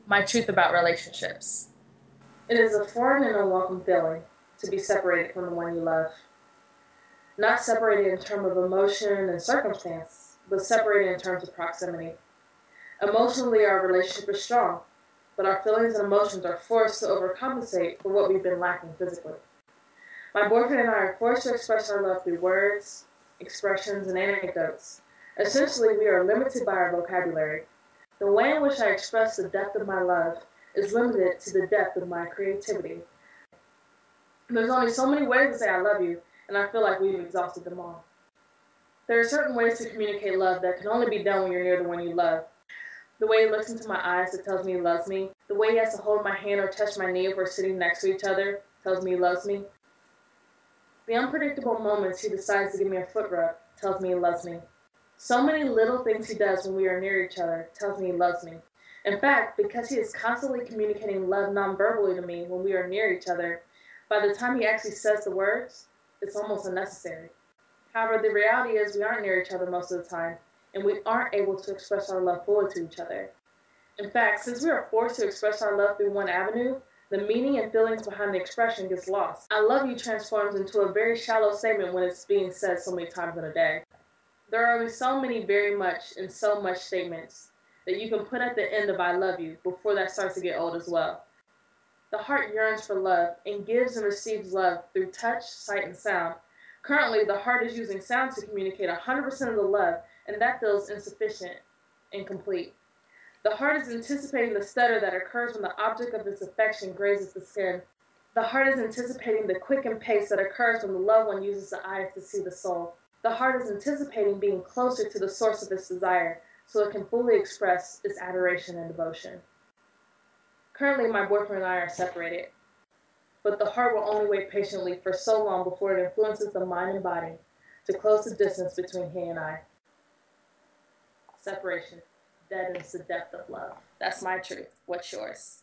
My truth about relationships. It is a foreign and unwelcome feeling to be separated from the one you love. Not separated in terms of emotion and circumstance, but separated in terms of proximity. Emotionally, our relationship is strong, but our feelings and emotions are forced to overcompensate for what we've been lacking physically. My boyfriend and I are forced to express our love through words, expressions, and anecdotes. Essentially, we are limited by our vocabulary. The way in which I express the depth of my love is limited to the depth of my creativity. There's only so many ways to say I love you, and I feel like we've exhausted them all. There are certain ways to communicate love that can only be done when you're near the one you love. The way he looks into my eyes that tells me he loves me. The way he has to hold my hand or touch my knee if we're sitting next to each other tells me he loves me. The unpredictable moments he decides to give me a foot rub tells me he loves me. So many little things he does when we are near each other tells me he loves me. In fact, because he is constantly communicating love non-verbally to me when we are near each other, by the time he actually says the words, it's almost unnecessary. However, the reality is we aren't near each other most of the time, and we aren't able to express our love fully to each other. In fact, since we are forced to express our love through one avenue, the meaning and feelings behind the expression gets lost. I love you transforms into a very shallow statement when it's being said so many times in a day. There are only so many very much and so much statements that you can put at the end of I love you before that starts to get old as well. The heart yearns for love and gives and receives love through touch, sight, and sound. Currently, the heart is using sound to communicate 100% of the love, and that feels insufficient and incomplete. The heart is anticipating the stutter that occurs when the object of its affection grazes the skin. The heart is anticipating the quickened pace that occurs when the loved one uses the eyes to see the soul. The heart is anticipating being closer to the source of its desire so it can fully express its adoration and devotion. Currently, my boyfriend and I are separated, but the heart will only wait patiently for so long before it influences the mind and body to close the distance between he and I. Separation deadens the depth of love. That's my truth. What's yours?